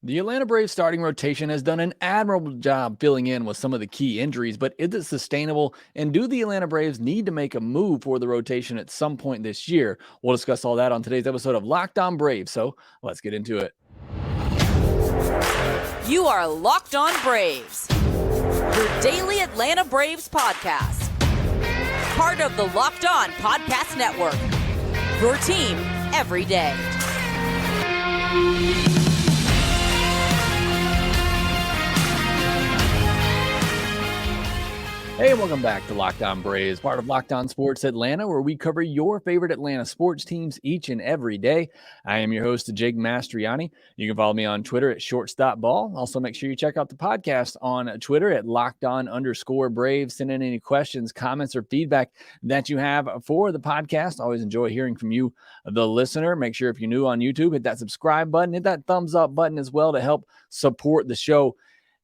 The Atlanta Braves starting rotation has done an admirable job filling in with some of the key injuries, but is it sustainable? And do the Atlanta Braves need to make a move for the rotation at some point this year? We'll discuss all that on today's episode of Locked On Braves. So let's get into it. You are Locked On Braves, your daily Atlanta Braves podcast. Part of the Locked On Podcast Network, your team every day. Hey, welcome back to Locked On Braves, part of Locked On Sports Atlanta, where we cover your favorite Atlanta sports teams each and every day. I am your host, Jake Mastriani. You can follow me on Twitter at shortstopball. Also, make sure you check out the podcast on Twitter at LockedOn_Braves. Send in any questions, comments, or feedback that you have for the podcast. Always enjoy hearing from you, the listener. Make sure if you're new on YouTube, hit that subscribe button, hit that thumbs up button as well to help support the show.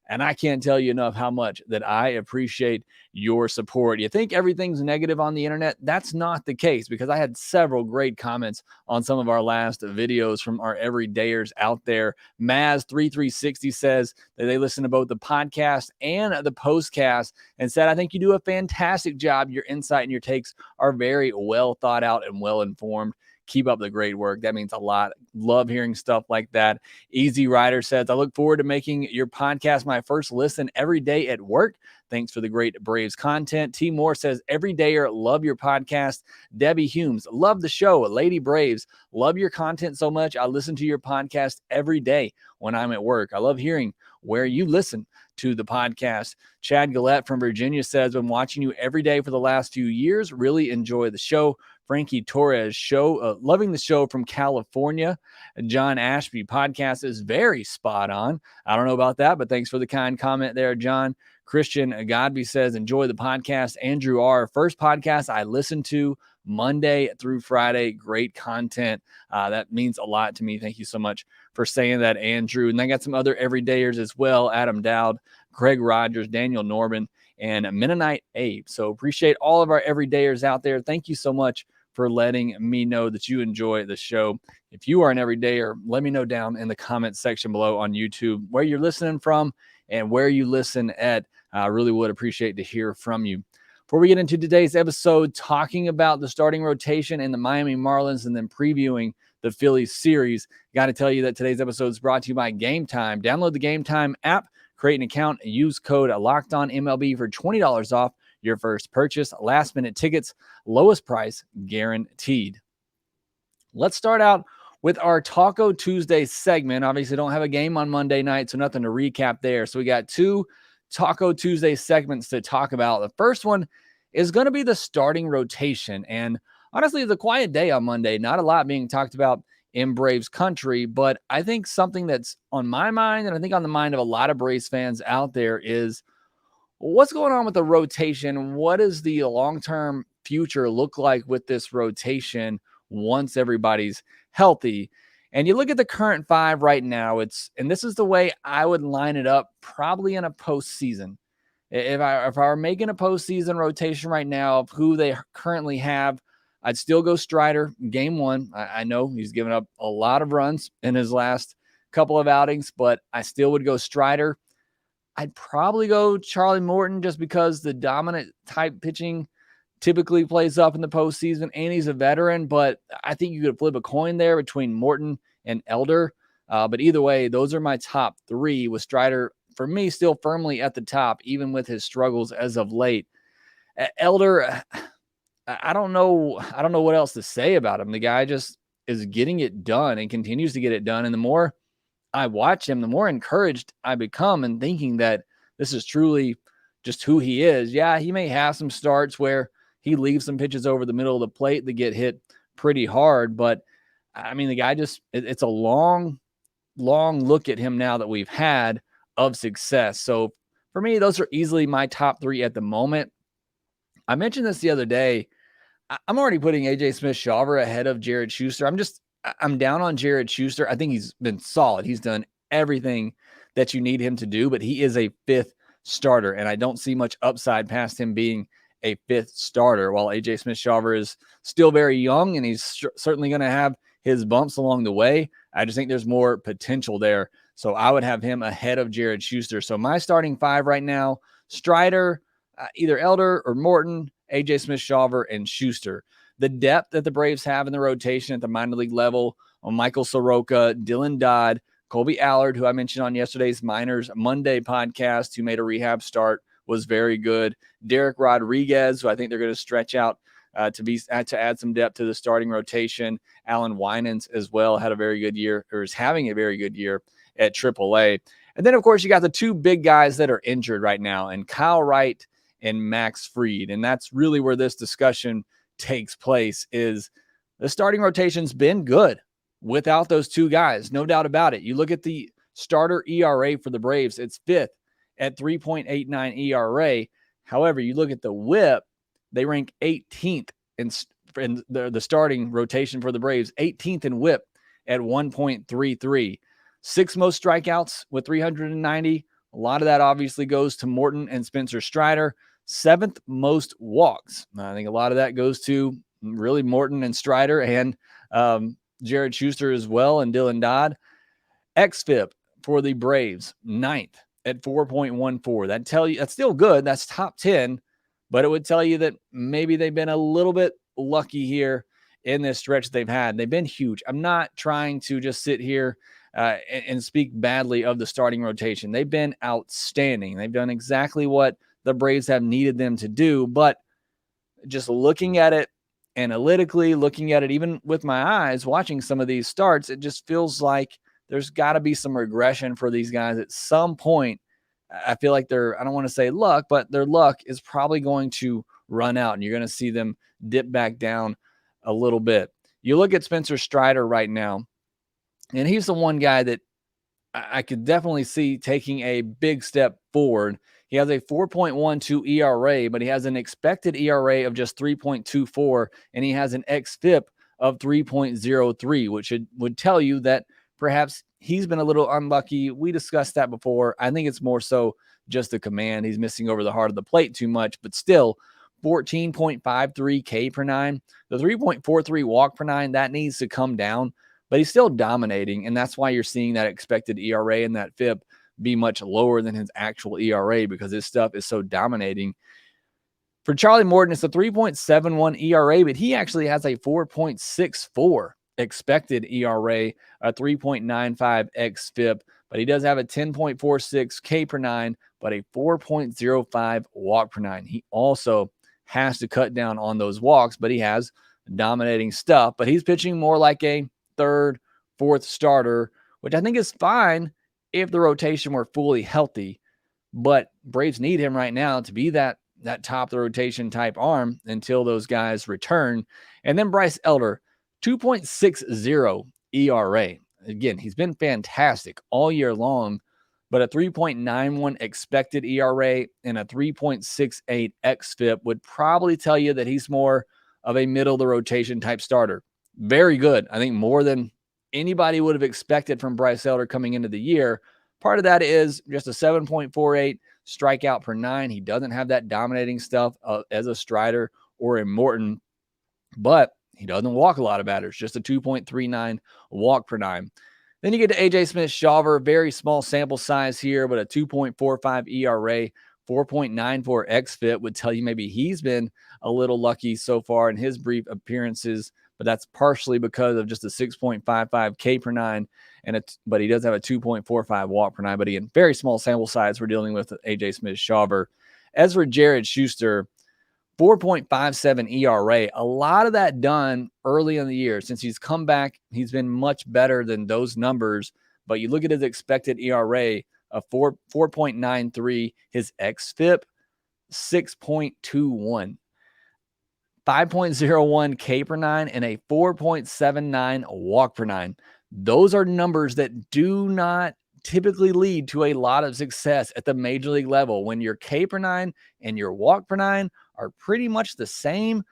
And I can't tell you enough how much that I appreciate your support. You think everything's negative on the internet? That's not the case, because I had several great comments on some of our last videos from our everydayers out there. Maz3360 says that they listen to both the podcast and the postcast and said, I think you do a fantastic job. Your insight and your takes are very well thought out and well informed. Keep up the great work. That means a lot. Love hearing stuff like that. Easy Rider says, I look forward to making your podcast my first listen every day at work. Thanks for the great Braves content. T. Moore says, everydayer, love your podcast. Debbie Humes, love the show. Lady Braves, love your content so much. I listen to your podcast every day when I'm at work. I love hearing where you listen to the podcast. Chad Gillette from Virginia says, been watching you every day for the last few years. Really enjoy the show. Frankie Torres, loving the show from California. John Ashby, podcast is very spot on. I don't know about that, but thanks for the kind comment there, John. Christian Godby says, enjoy the podcast. Andrew R., first podcast I listened to Monday through Friday. Great content. That means a lot to me. Thank you so much for saying that, Andrew. And I got some other everydayers as well. Adam Dowd, Craig Rogers, Daniel Norman, and Mennonite Abe. So appreciate all of our everydayers out there. Thank you so much for letting me know that you enjoy the show. If you are an everydayer, let me know down in the comments section below on YouTube where you're listening from and where you listen at. I really would appreciate to hear from you. Before we get into today's episode, talking about the starting rotation in the Miami Marlins and then previewing the Phillies series, got to tell you that today's episode is brought to you by Gametime. Download the Gametime app, create an account, and use code LOCKEDONMLB for $20 off your first purchase. Last minute tickets, lowest price guaranteed. Let's start out with our Taco Tuesday segment. Obviously, don't have a game on Monday night, so nothing to recap there. So we got two Taco Tuesday segments to talk about. The first one is going to be the starting rotation. And honestly, it's a quiet day on Monday. Not a lot being talked about in Braves country, but I think something that's on my mind, and I think on the mind of a lot of Braves fans out there, is what's going on with the rotation? What does the long-term future look like with this rotation once everybody's healthy? And you look at the current five right now, and this is the way I would line it up probably in a postseason. If I were making a postseason rotation right now of who they currently have, I'd still go Strider game one. I know he's given up a lot of runs in his last couple of outings, but I still would go Strider. I'd probably go Charlie Morton just because the dominant type pitching typically plays up in the postseason, and he's a veteran, but I think you could flip a coin there between Morton and Elder. But either way, those are my top three, with Strider, for me, still firmly at the top, even with his struggles as of late. Elder, I don't know what else to say about him. The guy just is getting it done and continues to get it done. And the more I watch him, the more encouraged I become and thinking that this is truly just who he is. Yeah, he may have some starts where he leaves some pitches over the middle of the plate that get hit pretty hard, but I mean, the guy it's a long look at him now that we've had of success. So for me, those are easily my top three at the moment. I mentioned this the other day. I'm already putting AJ Smith-Shawver ahead of Jared Schuster. I'm down on Jared Schuster. I think he's been solid. He's done everything that you need him to do, but he is a fifth starter, and I don't see much upside past him being a fifth starter, while AJ Smith-Shawver is still very young, and he's certainly going to have his bumps along the way. I just think there's more potential there. So I would have him ahead of Jared Schuster. So my starting 5 right now, Strider, either Elder or Morton, AJ Smith-Shawver, and Schuster. The depth that the Braves have in the rotation at the minor league level on Michael Soroka, Dylan Dodd, Colby Allard, who I mentioned on yesterday's Miners Monday podcast, who made a rehab start, was very good. Derek Rodriguez, who I think they're going to stretch out to add some depth to the starting rotation. Alan Winans as well had a very good year, or is having a very good year at AAA. And then, of course, you got the 2 big guys that are injured right now, and Kyle Wright and Max Fried. And that's really where this discussion takes place, is the starting rotation's been good without those 2 guys, no doubt about it. You look at the starter ERA for the Braves, it's 5th at 3.89 ERA. However, you look at the WHIP, they rank 18th in the starting rotation for the Braves, 18th in WHIP at 1.33. 6th most strikeouts with 390. A lot of that obviously goes to Morton and Spencer Strider. 7th most walks. I think a lot of that goes to really Morton and Strider and Jared Schuster as well, and Dylan Dodd. xFIP for the Braves, 9th at 4.14. That's still good. That's top 10, but it would tell you that maybe they've been a little bit lucky here in this stretch they've had. They've been huge. I'm not trying to just sit here and speak badly of the starting rotation. They've been outstanding. They've done exactly what the Braves have needed them to do, but just looking at it analytically, looking at it even with my eyes, watching some of these starts, it just feels like there's got to be some regression for these guys at some point. I feel like I don't want to say luck, but their luck is probably going to run out, and you're going to see them dip back down a little bit. You look at Spencer Strider right now, and he's the one guy that I could definitely see taking a big step forward. He has a 4.12 ERA, but he has an expected ERA of just 3.24, and he has an xFIP of 3.03, which would tell you that perhaps he's been a little unlucky. We discussed that before. I think it's more so just the command. He's missing over the heart of the plate too much, but still 14.53 K per 9. The 3.43 walk per 9, that needs to come down, but he's still dominating, and that's why you're seeing that expected ERA and that FIP be much lower than his actual ERA, because his stuff is so dominating. For Charlie Morton, it's a 3.71 ERA, but he actually has a 4.64 expected ERA, a 3.95 xFIP, but he does have a 10.46 K per 9, but a 4.05 walk per 9. He also has to cut down on those walks, but he has dominating stuff, but he's pitching more like a 3rd, 4th starter, which I think is fine if the rotation were fully healthy, but Braves need him right now to be that top of the rotation type arm until those guys return. And then Bryce Elder, 2.60 ERA. Again, he's been fantastic all year long, but a 3.91 expected ERA and a 3.68 xFIP would probably tell you that he's more of a middle of the rotation type starter. Very good. I think more than anybody would have expected from Bryce Elder coming into the year. Part of that is just a 7.48 strikeout per 9. He doesn't have that dominating stuff as a Strider or a Morton, but he doesn't walk a lot of batters, just a 2.39 walk per 9. Then you get to AJ Smith-Shawver, very small sample size here, but a 2.45 ERA, 4.94 xFIP would tell you maybe he's been a little lucky so far in his brief appearances, but that's partially because of just a 6.55 K per 9, but he does have a 2.45 walk per 9, but again, very small sample size we're dealing with AJ Smith-Shawver. As for Jared Schuster, 4.57 ERA, a lot of that done early in the year. Since he's come back, he's been much better than those numbers, but you look at his expected ERA of 4.93, his xFIP, 6.21. 5.01 K per 9 and a 4.79 walk per 9. Those are numbers that do not typically lead to a lot of success at the major league level. When your K per 9 and your walk per 9 are pretty much the same,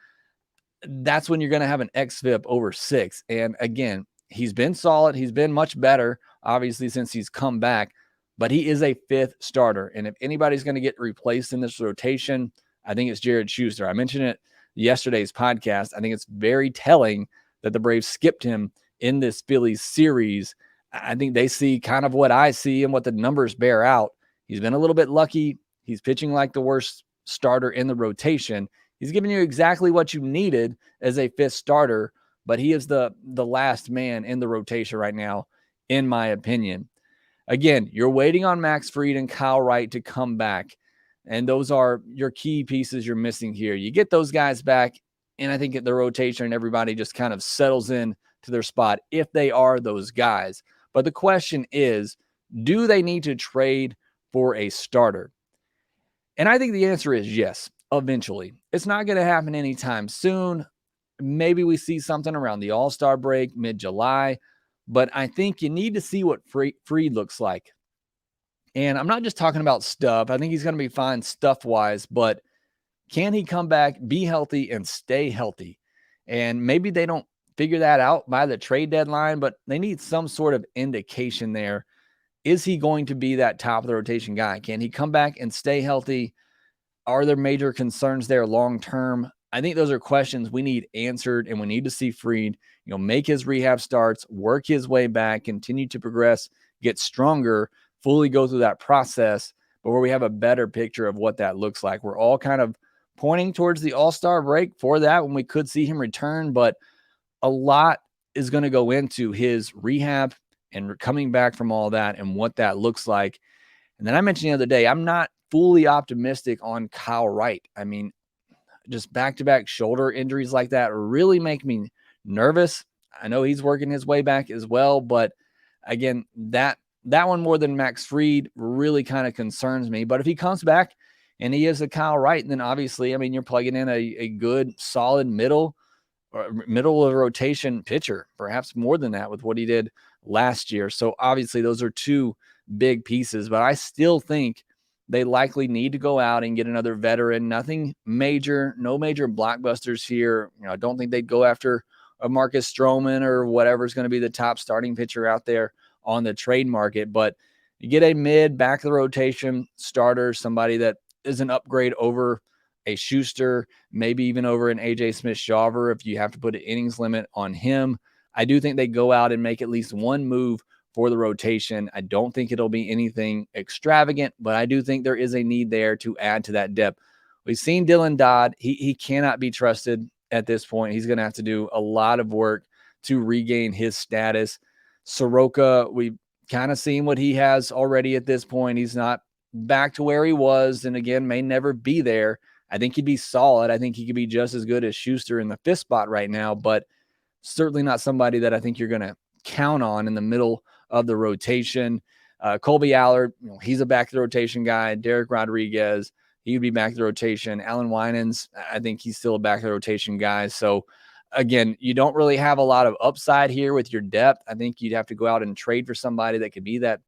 that's when you're going to have an xFIP over 6. And again, he's been solid. He's been much better, obviously, since he's come back, but he is a 5th starter. And if anybody's going to get replaced in this rotation, I think it's Jared Schuster. I mentioned it yesterday's podcast. I think it's very telling that the Braves skipped him in this Phillies series. I think they see kind of what I see and what the numbers bear out. He's been a little bit lucky. He's pitching like the worst starter in the rotation. He's giving you exactly what you needed as a fifth starter, but he is the last man in the rotation right now, in my opinion. Again, you're waiting on Max Fried and Kyle Wright to come back, and those are your key pieces you're missing here. You get those guys back, and I think the rotation and everybody just kind of settles in to their spot if they are those guys. But the question is, do they need to trade for a starter? And I think the answer is yes, eventually. It's not going to happen anytime soon. Maybe we see something around the All-Star break, mid-July. But I think you need to see what Fried looks like. And I'm not just talking about stuff. I think he's going to be fine stuff-wise. But can he come back, be healthy, and stay healthy? And maybe they don't figure that out by the trade deadline, but they need some sort of indication there. Is he going to be that top of the rotation guy? Can he come back and stay healthy? Are there major concerns there long term? I think those are questions we need answered, and we need to see Fried, make his rehab starts, work his way back, continue to progress, get stronger, fully go through that process, but where we have a better picture of what that looks like. We're all kind of pointing towards the All-Star break for that when we could see him return, but a lot is going to go into his rehab and coming back from all that and what that looks like. And then I mentioned the other day, I'm not fully optimistic on Kyle Wright. I mean, just back-to-back shoulder injuries like that really make me nervous. I know he's working his way back as well, but again, that one more than Max Fried really kind of concerns me. But if he comes back and he is a Kyle Wright, then obviously, I mean, you're plugging in a good, solid middle of the rotation pitcher, perhaps more than that with what he did last year. So obviously those are two big pieces, but I still think they likely need to go out and get another veteran. Nothing major, no major blockbusters here. I don't think they'd go after a Marcus Stroman or whatever's going to be the top starting pitcher out there on the trade market. But you get a mid back of the rotation starter, somebody that is an upgrade over a Schuster, maybe even over an AJ Smith-Shawver if you have to put an innings limit on him. I do think they go out and make at least one move for the rotation. I don't think it'll be anything extravagant, but I do think there is a need there to add to that depth. We've seen Dylan Dodd. He cannot be trusted at this point. He's going to have to do a lot of work to regain his status. Soroka, we've kind of seen what he has already at this point. He's not back to where he was, and again, may never be there. I think he'd be solid. I think he could be just as good as Schuster in the fifth spot right now, but certainly not somebody that I think you're going to count on in the middle of the rotation. Colby Allard, he's a back of the rotation guy. Derek Rodriguez, he would be back of the rotation. Alan Winans, I think he's still a back of the rotation guy. So again, you don't really have a lot of upside here with your depth. I think you'd have to go out and trade for somebody that could be that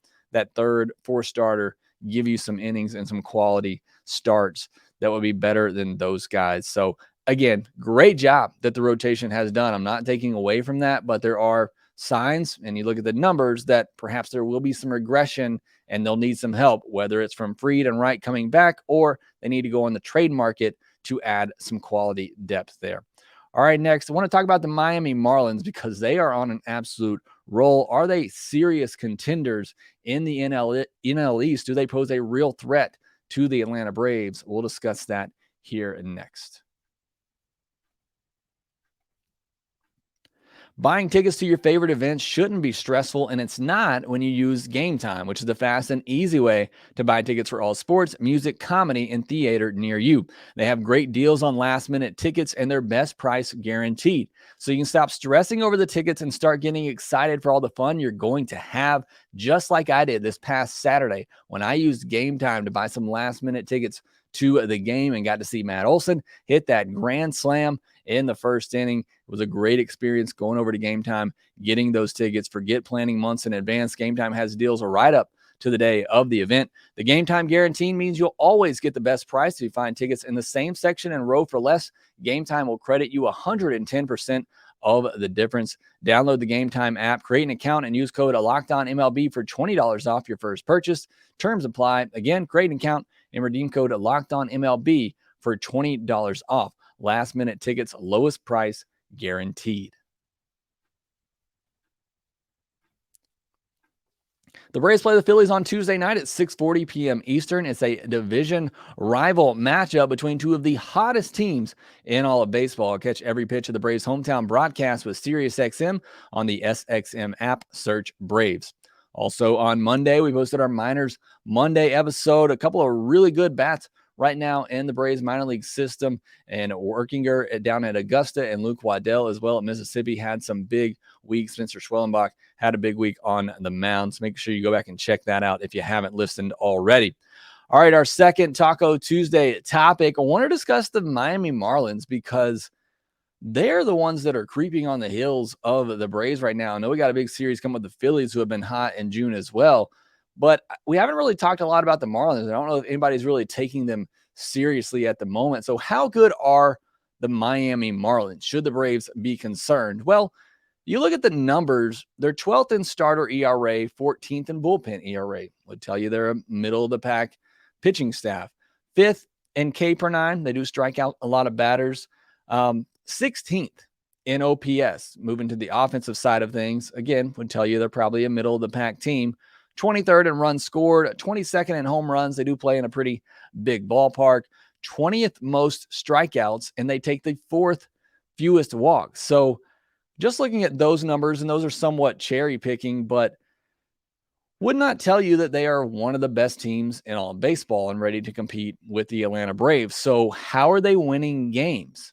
third, fourth starter, give you some innings and some quality starts that would be better than those guys. So again, great job that the rotation has done. I'm not taking away from that, but there are signs, and you look at the numbers, that perhaps there will be some regression and they'll need some help, whether it's from Fried and Wright coming back or they need to go on the trade market to add some quality depth there. All right, next, I want to talk about the Miami Marlins because they are on an absolute roll. Are they serious contenders in the NL East? Do they pose a real threat to the Atlanta Braves? We'll discuss that here next. Buying tickets to your favorite events shouldn't be stressful, and it's not when you use Gametime, which is the fast and easy way to buy tickets for all sports, music, comedy, and theater near you. They have great deals on last-minute tickets and their best price guaranteed. So you can stop stressing over the tickets and start getting excited for all the fun you're going to have, just like I did this past Saturday when I used Gametime to buy some last-minute tickets to the game and got to see Matt Olson hit that grand slam in the first inning. It was a great experience going over to Gametime, getting those tickets. Forget planning months in advance. Gametime has deals right up to the day of the event. The Gametime guarantee means you'll always get the best price. If you find tickets in the same section and row for less, Gametime will credit you 110% of the difference. Download the Gametime app, create an account, and use code LOCKEDONMLB for $20 off your first purchase. Terms apply. Again, create an account and redeem code LOCKEDONMLB for $20 off. Last minute tickets, lowest price guaranteed. The Braves play the Phillies on Tuesday night at 6:40 p.m. Eastern. It's a division rival matchup between two of the hottest teams in all of baseball. Catch every pitch of the Braves' hometown broadcast with SiriusXM on the SXM app. Search Braves. Also on Monday, we posted our Minors Monday episode. A couple of really good bats right now in the Braves minor league system, and Workinger down at Augusta and Luke Waddell as well at Mississippi had some big weeks. Spencer Schwellenbach had a big week on the mound. So make sure you go back and check that out if you haven't listened already. All right, our second Taco Tuesday topic. I want to discuss the Miami Marlins because they're the ones that are creeping on the heels of the Braves right now. I know we got a big series coming with the Phillies, who have been hot in June as well, but we haven't really talked a lot about the Marlins. I don't know if anybody's really taking them seriously at the moment. So how good are the Miami Marlins? Should the Braves be concerned? Well, you look at the numbers, they're 12th in starter ERA, 14th in bullpen ERA. Would tell you they're a middle of the pack pitching staff. 5th in K per nine. They do strike out a lot of batters. 16th in OPS. Moving to the offensive side of things, again, would tell you they're probably a middle of the pack team. 23rd in runs scored, 22nd in home runs. They do play in a pretty big ballpark. 20th most strikeouts, and they take the 4th fewest walks. So just looking at those numbers, and those are somewhat cherry picking, but would not tell you that they are one of the best teams in all of baseball and ready to compete with the Atlanta Braves. So how are they winning games?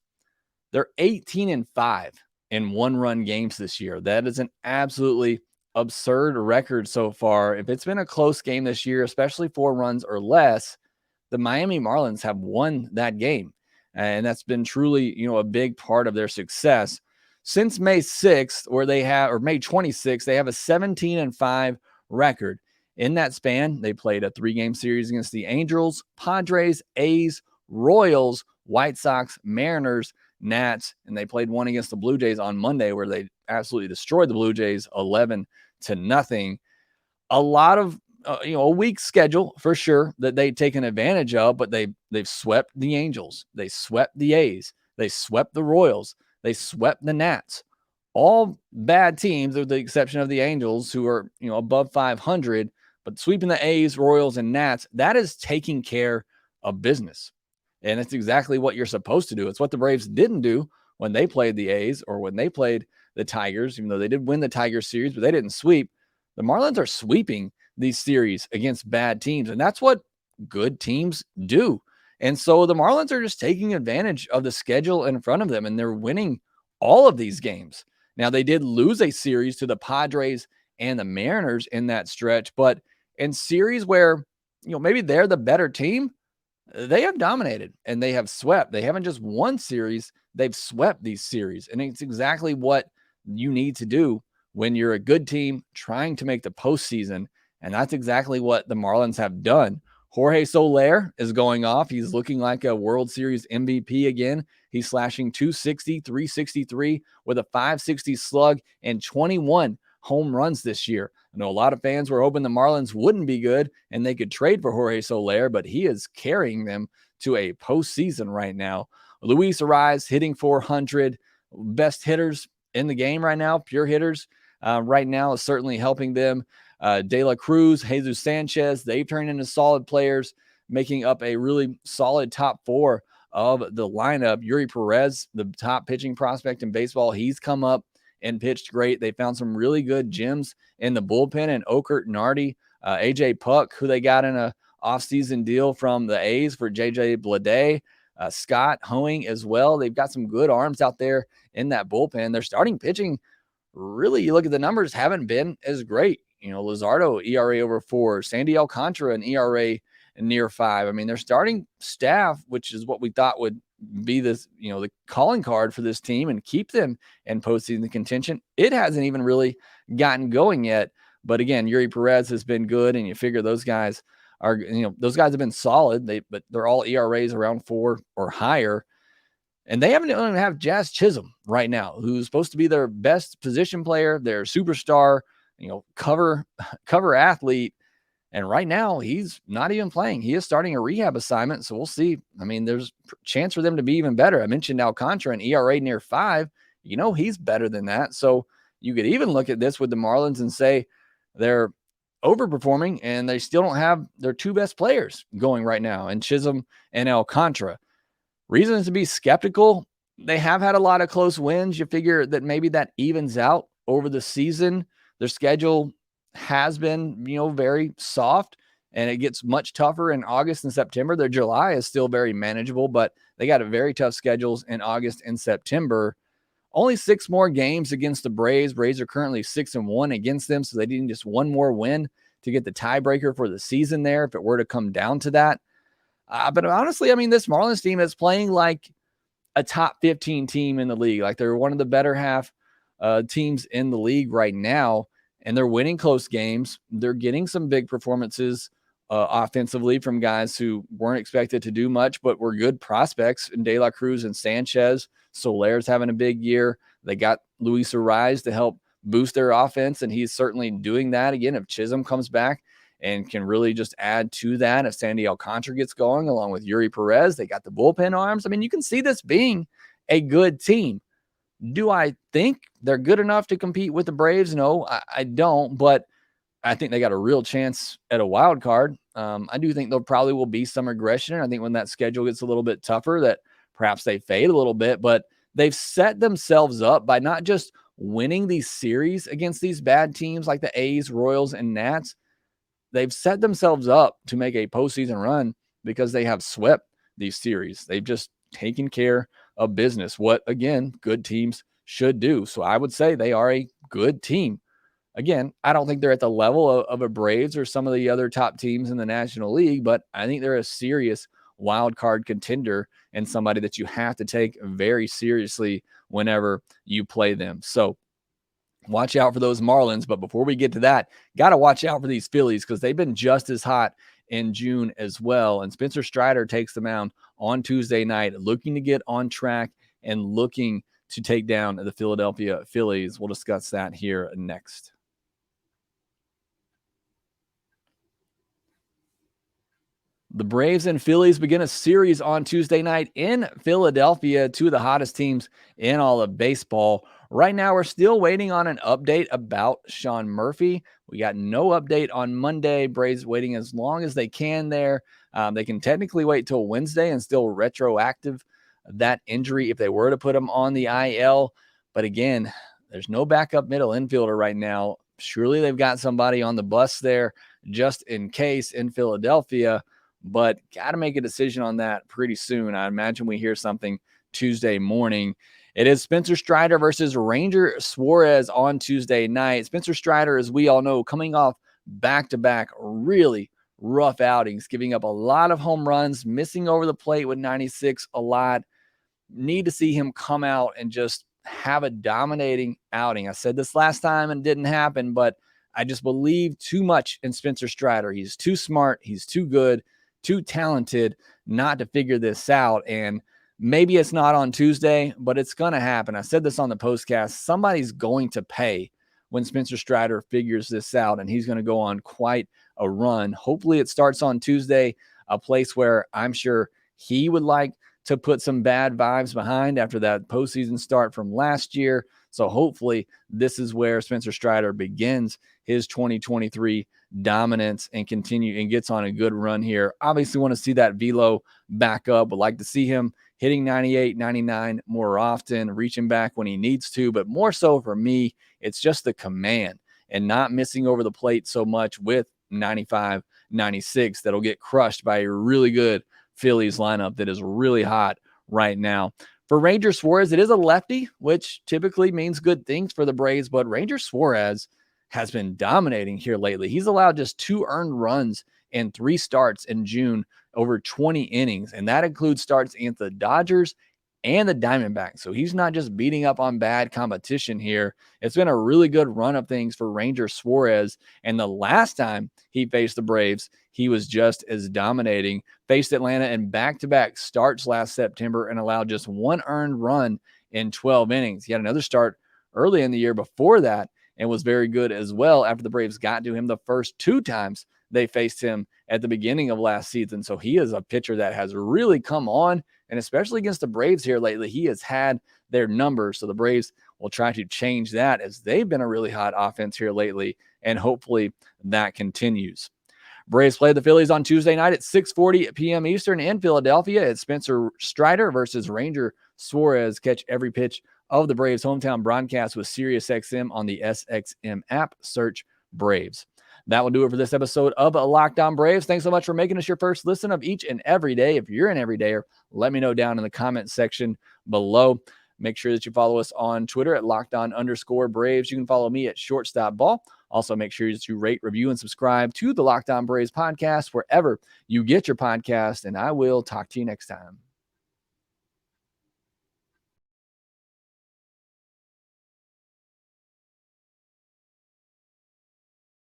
They're 18-5 in one-run games this year. That is an absolutely absurd record so far. If it's been a close game this year, especially 4 runs or less, the Miami Marlins have won that game. And that's been truly, a big part of their success. Since May 6th, or May 26th, they have a 17-5 record. In that span, they played a 3-game series against the Angels, Padres, A's, Royals, White Sox, Mariners, Nats, and they played one against the Blue Jays on Monday where they absolutely destroyed the Blue Jays 11-0. A lot of a weak schedule for sure that they've taken advantage of, but they've swept the Angels, they swept the A's, they swept the Royals, they swept the Nats. All bad teams with the exception of the Angels, who are above 500, but sweeping the A's, Royals, and Nats, that is taking care of business. And it's exactly what you're supposed to do. It's what the Braves didn't do when they played the A's or when they played the Tigers, even though they did win the Tigers series, but they didn't sweep. The Marlins are sweeping these series against bad teams, and that's what good teams do. And so the Marlins are just taking advantage of the schedule in front of them, and they're winning all of these games. Now, they did lose a series to the Padres and the Mariners in that stretch, but in series where, maybe they're the better team, they have dominated and they have swept. They haven't just won series, they've swept these series. And it's exactly what you need to do when you're a good team trying to make the postseason. And that's exactly what the Marlins have done. Jorge Soler is going off. He's looking like a World Series MVP again. He's slashing 260, 363 with a 560 slug and 21 home runs this year. I know a lot of fans were hoping the Marlins wouldn't be good and they could trade for Jorge Soler, but he is carrying them to a postseason right now. Luis Ariz hitting 400. Best hitters in the game right now, pure hitters right now, is certainly helping them. De La Cruz, Jesus Sanchez, they've turned into solid players, making up a really solid top 4 of the lineup. Yuri Perez, the top pitching prospect in baseball, he's come up and pitched great. They found some really good gems in the bullpen, and Okert Nardi, AJ Puck, who they got in a offseason deal from the A's for JJ Bleday, Scott Hoeing as well. They've got some good arms out there in that bullpen. Their starting pitching, really, you look at the numbers, haven't been as great. Luzardo, ERA over 4, Sandy Alcantara, an ERA near 5. I mean, their starting staff, which is what we thought would be this, the calling card for this team and keep them in postseason contention, it hasn't even really gotten going yet. But again, Yuri Perez has been good, and you figure those guys are, those guys have been solid. But they're all ERAs around 4 or higher. And they don't even have Jazz Chisholm right now, who's supposed to be their best position player, their superstar, cover athlete. And right now, he's not even playing. He is starting a rehab assignment, so we'll see. I mean, there's a chance for them to be even better. I mentioned Alcantara, an ERA near 5. He's better than that. So you could even look at this with the Marlins and say they're overperforming, and they still don't have their two best players going right now, and Chisholm and Alcantara. Reasons to be skeptical. They have had a lot of close wins. You figure that maybe that evens out over the season. Their schedule has been, very soft, and it gets much tougher in August and September. Their July is still very manageable, but they got a very tough schedules in August and September. Only 6 more games against the Braves. Braves are currently 6-1 against them, so they need just one more win to get the tiebreaker for the season there if it were to come down to that. But honestly, this Marlins team is playing like a top 15 team in the league. Like they're one of the better half teams in the league right now, and they're winning close games. They're getting some big performances offensively from guys who weren't expected to do much, but were good prospects in De La Cruz and Sanchez. Soler's having a big year. They got Luis Ariz to help boost their offense, and he's certainly doing that. Again, if Chisholm comes back and can really just add to that, if Sandy Alcantara gets going along with Yuri Perez, they got the bullpen arms. You can see this being a good team. Do I think they're good enough to compete with the Braves? No, I don't, but I think they got a real chance at a wild card. I do think there probably will be some regression. I think when that schedule gets a little bit tougher that perhaps they fade a little bit, but they've set themselves up by not just winning these series against these bad teams like the A's, Royals, and Nats. They've set themselves up to make a postseason run because they have swept these series. They've just taken care of business, what, again, good teams should do. So I would say they are a good team. Again, I don't think they're at the level of a Braves or some of the other top teams in the National League, but I think they're a serious wild card contender and somebody that you have to take very seriously whenever you play them. So watch out for those Marlins. But before we get to that, got to watch out for these Phillies because they've been just as hot in June as well. And Spencer Strider takes the mound on Tuesday night, looking to get on track and looking to take down the Philadelphia Phillies. We'll discuss that here next. The Braves and Phillies begin a series on Tuesday night in Philadelphia, two of the hottest teams in all of baseball. Right now, we're still waiting on an update about Sean Murphy. We got no update on Monday. Braves waiting as long as they can there. They can technically wait till Wednesday and still retroactive that injury if they were to put him on the IL. But again, there's no backup middle infielder right now. Surely they've got somebody on the bus there just in case in Philadelphia. But got to make a decision on that pretty soon. I imagine we hear something Tuesday morning. It is Spencer Strider versus Ranger Suarez on Tuesday night. Spencer Strider, as we all know, coming off back-to-back really rough outings, giving up a lot of home runs, missing over the plate with 96 a lot. Need to see him come out and just have a dominating outing. I said this last time and it didn't happen, but I just believe too much in Spencer Strider. He's too smart. He's too good. Too talented not to figure this out. And maybe it's not on Tuesday, but it's going to happen. I said this on the postcast. Somebody's going to pay when Spencer Strider figures this out, and he's going to go on quite a run. Hopefully it starts on Tuesday, a place where I'm sure he would like to put some bad vibes behind after that postseason start from last year. So hopefully this is where Spencer Strider begins his 2023 dominance and continue and gets on a good run here. Obviously want to see that velo back up. Would like to see him hitting 98, 99 more often, reaching back when he needs to. But more so for me, it's just the command and not missing over the plate so much with 95, 96 that'll get crushed by a really good Phillies lineup that is really hot right now. For Ranger Suarez, it is a lefty, which typically means good things for the Braves, but Ranger Suarez has been dominating here lately. He's allowed just 2 earned runs in 3 starts in June over 20 innings, and that includes starts against the Dodgers and the Diamondbacks. So he's not just beating up on bad competition here. It's been a really good run of things for Ranger Suarez, and the last time he faced the Braves, he was just as dominating. Faced Atlanta in back-to-back starts last September and allowed just 1 earned run in 12 innings. He had another start early in the year before that and was very good as well after the Braves got to him the first 2 times they faced him at the beginning of last season. So he is a pitcher that has really come on, and especially against the Braves here lately, he has had their numbers. So the Braves will try to change that, as they've been a really hot offense here lately, and hopefully that continues. Braves play the Phillies on Tuesday night at 6:40 p.m. Eastern in Philadelphia. It's Spencer Strider versus Ranger Suarez. Catch every pitch of the Braves hometown broadcast with SiriusXM on the SXM app. Search Braves. That will do it for this episode of Locked On Braves. Thanks so much for making us your first listen of each and every day. If you're an everydayer, let me know down in the comment section below. Make sure that you follow us on Twitter at LockedOn_Braves. You can follow me at ShortstopBall. Also, make sure that you rate, review, and subscribe to the Locked On Braves podcast wherever you get your podcast, and I will talk to you next time.